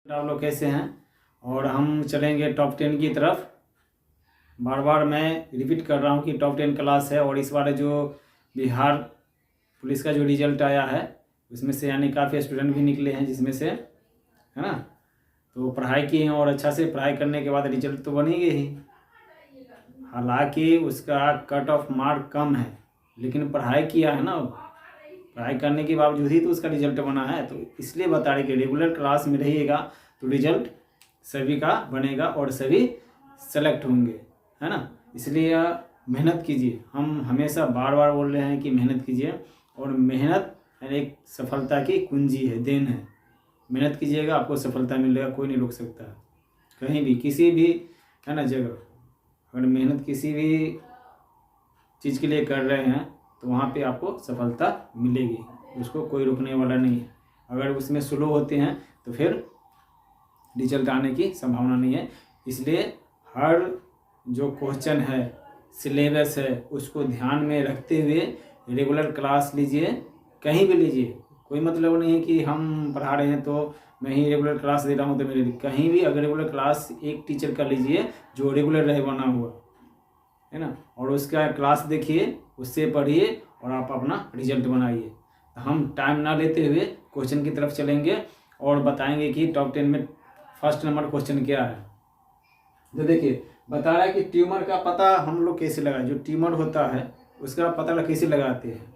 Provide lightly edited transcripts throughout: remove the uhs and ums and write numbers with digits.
आप लोग कैसे हैं। और हम चलेंगे टॉप 10 की तरफ। बार बार मैं रिपीट कर रहा हूं कि टॉप 10 क्लास है और इस बार जो बिहार पुलिस का जो रिजल्ट आया है उसमें से यानी काफ़ी स्टूडेंट भी निकले हैं, जिसमें से है ना, तो पढ़ाई किए हैं और अच्छा से पढ़ाई करने के बाद रिजल्ट तो बनेगी ही। हालांकि उसका कट ऑफ मार्क कम है, लेकिन पढ़ाई किया है ना, पढ़ाई करने के बावजूद ही तो उसका रिजल्ट बना है। तो इसलिए बता रहे कि रेगुलर क्लास में रहिएगा तो रिजल्ट सभी का बनेगा और सभी सेलेक्ट होंगे, है ना। इसलिए मेहनत कीजिए। हम हमेशा बार बार बोल रहे हैं कि मेहनत कीजिए, और मेहनत एक सफलता की कुंजी है, देन है। मेहनत कीजिएगा, आपको सफलता मिलेगा, कोई नहीं रोक सकता कहीं भी, किसी भी, है ना, जगह। अगर मेहनत किसी भी चीज़ के लिए कर रहे हैं तो वहाँ पे आपको सफलता मिलेगी, उसको कोई रोकने वाला नहीं है। अगर उसमें स्लो होते हैं तो फिर रिजल्ट आने की संभावना नहीं है। इसलिए हर जो क्वेश्चन है, सिलेबस है, उसको ध्यान में रखते हुए रेगुलर क्लास लीजिए, कहीं भी लीजिए। कोई मतलब नहीं है कि हम पढ़ा रहे हैं तो मैं ही रेगुलर क्लास दे रहा हूँ तो मेरे लिए, कहीं भी अगर रेगुलर क्लास एक टीचर का लीजिए जो रेगुलर रहे बना हुआ, है ना, और उसका क्लास देखिए, उससे पढ़िए और आप अपना रिजल्ट बनाइए। हम टाइम ना लेते हुए क्वेश्चन की तरफ चलेंगे और बताएंगे कि टॉप 10 में फर्स्ट नंबर क्वेश्चन क्या है। तो देखिए, बता रहा है कि ट्यूमर का पता हम लोग कैसे लगाएं। जो ट्यूमर होता है उसका पता कैसे लगाते हैं,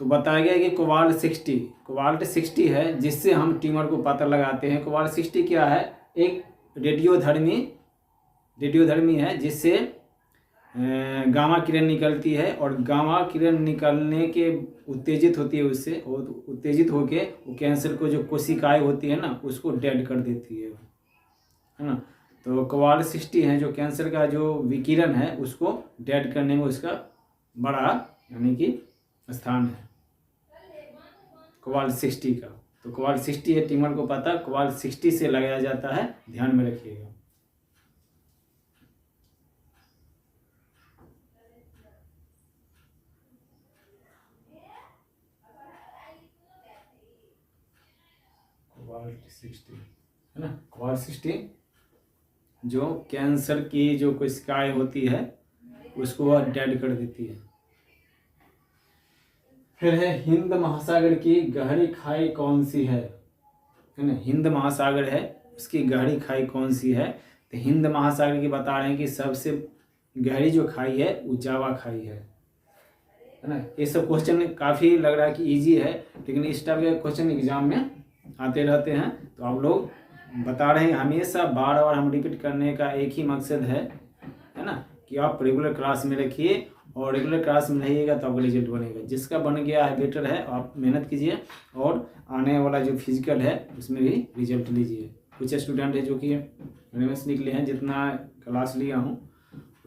तो बताया गया कि कोबाल्ट 60 है जिससे हम ट्यूमर को पता लगाते हैं। कोबाल्ट 60 क्या है? एक रेडियोधर्मी है जिससे गामा किरण निकलती है, और गामा किरण निकलने के उत्तेजित होती है उससे, और उत्तेजित होके वो कैंसर को जो कोशिकाएं होती है ना उसको डेड कर देती है ना। तो कोबाल्ट 60 है जो कैंसर का जो विकिरण है उसको डेड करने में उसका बड़ा यानी कि स्थान है कोबाल्ट 60 का। तो कोबाल्ट 60 है, ट्यूमर को पता कोबाल्ट 60 से लगाया जाता है, ध्यान में रखिएगा। कोबाल्ट 60 है ना, कोबाल्ट 60 जो कैंसर की जो कोशिकाएं होती है उसको वह डेड कर देती है। फिर है हिंद महासागर की गहरी खाई कौन सी है ना। हिंद महासागर है, उसकी गहरी खाई कौन सी है? तो हिंद महासागर की बता रहे हैं कि सबसे गहरी जो खाई है वो जावा खाई है ना। ये सब क्वेश्चन काफ़ी लग रहा है कि इजी है, लेकिन इस टाइप के क्वेश्चन एग्जाम में आते रहते हैं। तो आप लोग बता रहे हैं, हमेशा बार बार हम रिपीट करने का एक ही मकसद है ना, कि आप रेगुलर क्लास में रखिए, और रेगुलर क्लास में रहिएगा तो आपका रिजल्ट बनेगा। जिसका बन गया है बेटर है, आप मेहनत कीजिए और आने वाला जो फिजिकल है उसमें भी रिजल्ट लीजिए। कुछ स्टूडेंट है जो कि एनएमएस निकले हैं, जितना क्लास लिया हूँ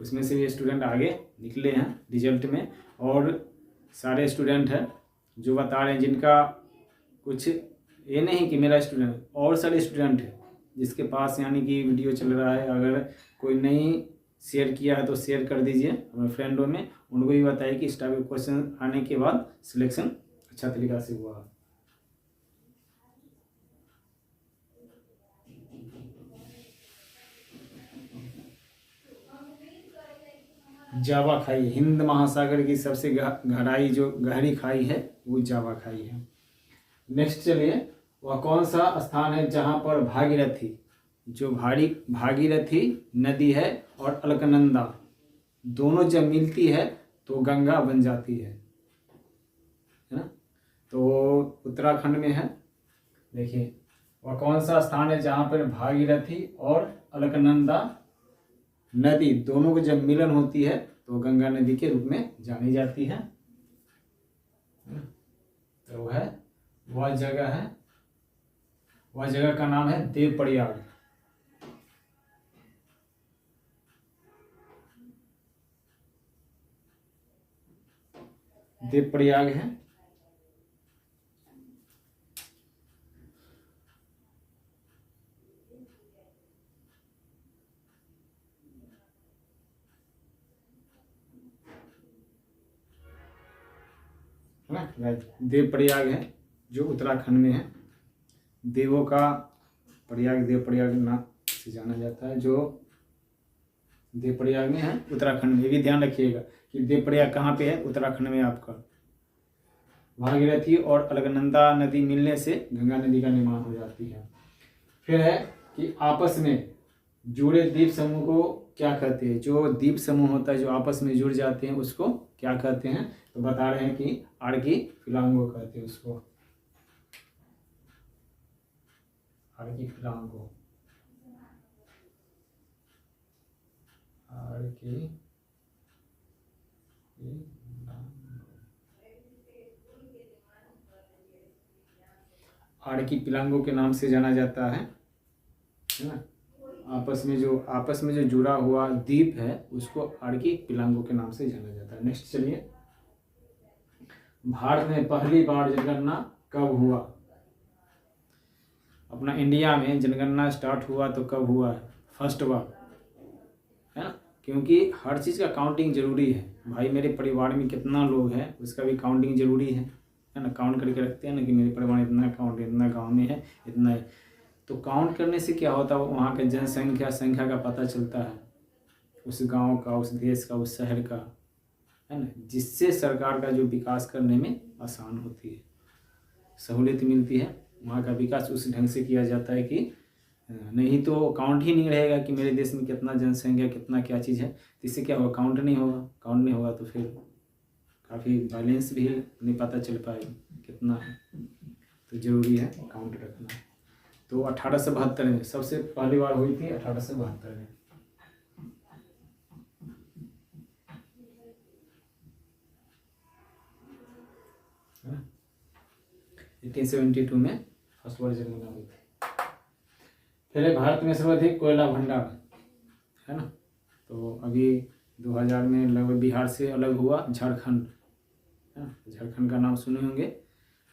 उसमें से भी स्टूडेंट आगे निकले हैं रिजल्ट में, और सारे स्टूडेंट हैं जो बता रहे हैं जिनका कुछ ये नहीं कि मेरा स्टूडेंट, और सारे स्टूडेंट है जिसके पास यानी कि वीडियो चल रहा है, अगर कोई नहीं शेयर किया है तो शेयर कर दीजिए अपने फ्रेंडों में, उनको भी बताइए कि इस टाइप के क्वेश्चन आने के बाद सिलेक्शन अच्छा तरीका से हुआ। जावा खाई, हिंद महासागर की सबसे गहराई जो गहरी खाई है वो जावा खाई है। नेक्स्ट चलिए, वह कौन सा स्थान है जहाँ पर भागीरथी, जो भागीरथी नदी है और अलकनंदा दोनों जब मिलती है तो गंगा बन जाती है ना। तो उत्तराखंड में है। देखिए, वह कौन सा स्थान है जहाँ पर भागीरथी और अलकनंदा नदी दोनों को जब मिलन होती है तो गंगा नदी के रूप में जानी जाती है। तो वह जगह का नाम है देवप्रयाग। देवप्रयाग है। देवप्रयाग है जो उत्तराखंड में है। देवों का प्रयाग, देव प्रयाग नाम से जाना जाता है, जो देव प्रयाग में है उत्तराखंड में। भी ध्यान रखिएगा कि देव प्रयाग कहाँ पे है, उत्तराखंड में आपका। भागीरथी और अलकनंदा नदी मिलने से गंगा नदी का निर्माण हो जाती है। फिर है कि आपस में जुड़े द्वीप समूह को क्या कहते हैं। जो द्वीप समूह होता है जो आपस में जुड़ जाते हैं उसको क्या कहते हैं, तो बता रहे हैं कि आर्कीपिलागो कहते हैं उसको, आर्कीपिलागो, आर्कीपिलागो के नाम से जाना जाता है ना। आपस में जो जुड़ा हुआ द्वीप है उसको आर्कीपिलागो के नाम से जाना जाता है। नेक्स्ट चलिए, भारत में पहली बार जनगणना कब हुआ। अपना इंडिया में जनगणना स्टार्ट हुआ तो कब हुआ है, फर्स्ट बार, है ना। क्योंकि हर चीज़ का काउंटिंग जरूरी है भाई। मेरे परिवार में कितना लोग हैं उसका भी काउंटिंग जरूरी है ना। काउंट करके रखते हैं ना कि मेरे परिवार में इतना काउंट, इतना गाँव में है, इतना है। तो काउंट करने से क्या होता है, वहाँ के संख्या का पता चलता है, उस गांव का, उस देश का, उस शहर का, है ना। जिससे सरकार का जो विकास करने में आसान होती है, सहूलियत मिलती है। वहाँ का विकास उस ढंग से किया जाता है कि नहीं तो काउंट ही नहीं रहेगा कि मेरे देश में कितना जनसंख्या, कितना क्या चीज़ है, तो इससे क्या होगा, काउंट नहीं होगा तो फिर काफ़ी बैलेंस भी नहीं पता चल पाएगा कितना है। तो ज़रूरी है काउंट रखना। तो 1872 में सबसे पहली बार हुई थी, 1872 में। हाँ? 1872 में फर्स्ट बार जनगणना हुई थी। फिर भारत में सर्वाधिक कोयला भंडार, है ना। तो अभी 2000 में लगभग बिहार से अलग हुआ झारखंड, है ना। झारखंड का नाम सुने होंगे,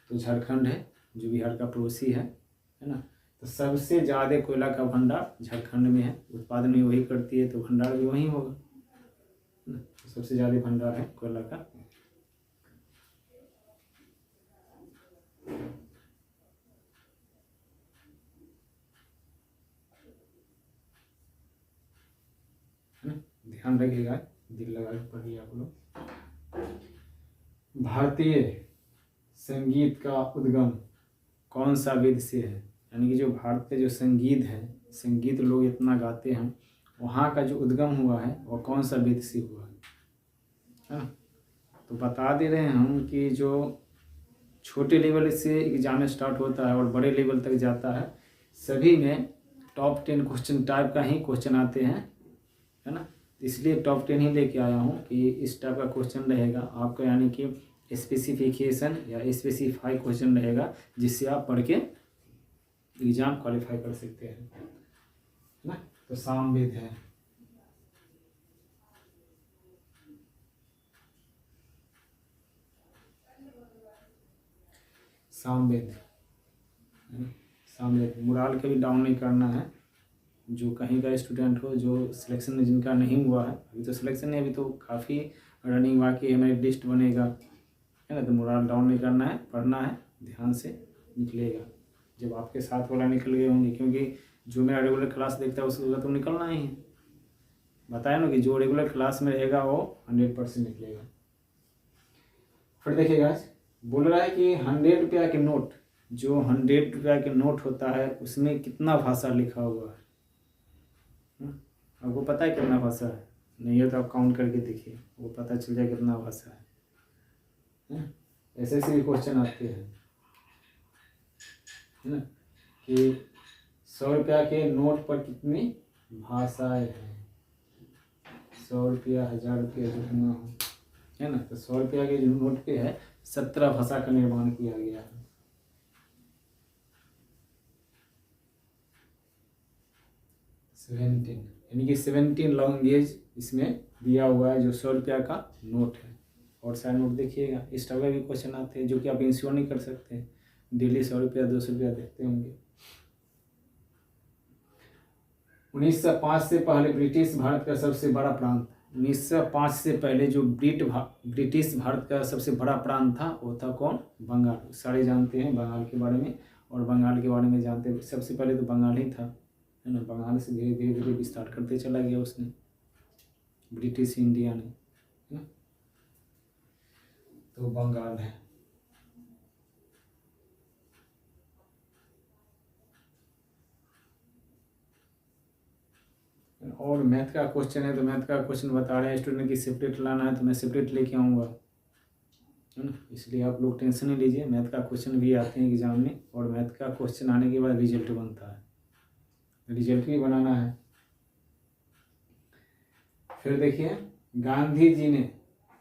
तो झारखंड है जो बिहार का पड़ोसी है ना। तो सबसे ज़्यादा कोयला का भंडार झारखंड में है, उत्पादन भी वही करती है तो भंडार भी वही होगा, है ना। तो सबसे ज़्यादा भंडार है कोयला का। ध्यान रखिएगा, दिल लगा के पढ़िए आप लोग। भारतीय संगीत का उद्गम कौन सा वेद से है, यानी कि जो भारत के जो संगीत है, संगीत लोग इतना गाते हैं, वहाँ का जो उद्गम हुआ है वो कौन सा वेद से हुआ है ना। तो बता दे रहे हैं हम कि जो छोटे लेवल से एग्जाम स्टार्ट होता है और बड़े लेवल तक जाता है, सभी में टॉप 10 क्वेश्चन टाइप का ही क्वेश्चन आते हैं, है ना। इसलिए टॉप 10 ही लेके आया हूँ कि इस टाइप का क्वेश्चन रहेगा आपका, यानी कि स्पेसिफिकेशन या स्पेसिफाई क्वेश्चन रहेगा, जिससे आप पढ़ के एग्जाम क्वालिफाई कर सकते हैं, है ना। तो सामवेद है, सामवेद, सामवेद। मोरल के भी डाउन नहीं करना है। जो कहीं का स्टूडेंट हो, जो सिलेक्शन में जिनका नहीं हुआ है, अभी तो सिलेक्शन है, अभी तो काफ़ी रनिंग बाकी है, मेरिट लिस्ट बनेगा, है ना। तो मोरल डाउन नहीं करना है, पढ़ना है, ध्यान से निकलेगा जब आपके साथ वाला निकल गए होंगे। क्योंकि जो मेरा रेगुलर क्लास देखता है उसका तो निकलना ही है। बताया ना कि जो रेगुलर क्लास में रहेगा वो 100% निकलेगा। फिर देखिएगा, बोल रहा है कि 100 रुपया के नोट, जो 100 रुपया के नोट होता है उसमें कितना भाषा लिखा हुआ है। आपको पता है कितना भाषा है? नहीं है तो आप काउंट करके देखिए, वो पता चल जाए कितना भाषा है। ऐसे भी क्वेश्चन आते हैं, है ना, कि 100 रुपया के नोट पर कितनी भाषाएं हैं। 100 रुपया, 1000 रुपया जितना हो, है ना। तो 100 रुपया के जो नोट पे है 17 भाषा का निर्माण किया गया है। 17, यानी कि 17 लैंग्वेज इसमें दिया हुआ है जो 100 रुपया का नोट है। और साइड नोट देखिएगा, इस टाइप का भी क्वेश्चन आते हैं जो कि आप इंश्योर नहीं कर सकते, डेली 100 रुपया 200 रुपया देखते होंगे। 1905 से पहले ब्रिटिश भारत का सबसे बड़ा प्रांत, 1905 से पहले जो ब्रिटिश भारत का सबसे बड़ा प्रांत था वो था कौन? बंगाल। सारे जानते हैं बंगाल के बारे में। और बंगाल के बारे में जानते हैं। सबसे पहले तो बंगाल ही था, है ना। बंगाल से धीरे धीरे धीरे विस्तार करते चला गया उसने, ब्रिटिश इंडिया ने, है ना। तो बंगाल है। और मैथ का क्वेश्चन है, तो मैथ का क्वेश्चन बता रहे हैं स्टूडेंट की सेपरेट लाना है, तो मैं सेपरेट लेके आऊँगा, है ना। इसलिए आप लोग टेंशन नहीं लीजिए, मैथ का क्वेश्चन भी आते हैं एग्जाम में, और मैथ का क्वेश्चन आने के बाद रिजल्ट बनता है, रिजल्ट भी बनाना है। फिर देखिए गांधी जी ने,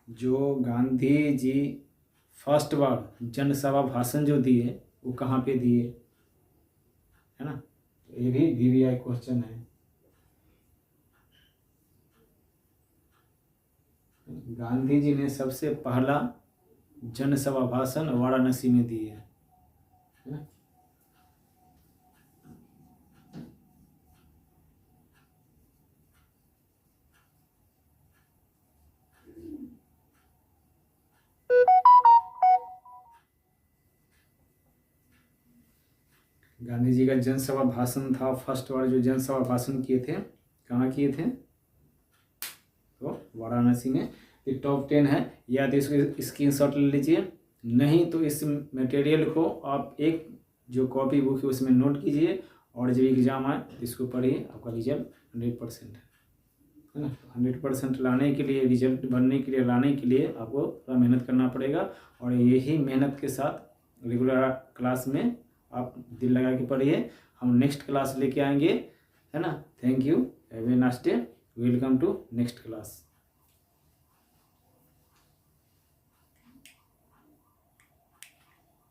जो गांधी जी फर्स्ट बार जनसभा भाषण जो दिए वो कहाँ पे दिए, है ना। तो ये भी VVI क्वेश्चन है। गांधी जी ने सबसे पहला जनसभा भाषण वाराणसी में दिए, है ना। गांधी जी का जनसभा भाषण था, फर्स्ट बार जो जनसभा भाषण किए थे, कहाँ किए थे, तो वाराणसी में। ये टॉप 10 है, या तो इसको स्क्रीनशॉट ले लीजिए, नहीं तो इस मटेरियल को आप एक जो कॉपी बुक है उसमें नोट कीजिए, और जब एग्ज़ाम आए इसको पढ़िए, आपका रिजल्ट 100% है ना। 100% लाने के लिए, रिजल्ट बनने के लिए, लाने के लिए आपको थोड़ा मेहनत करना पड़ेगा, और यही मेहनत के साथ रेगुलर क्लास में आप दिल लगा के पढ़िए। हम नेक्स्ट क्लास लेके आएंगे, है ना। Thank you, have a nice day, welcome to next class.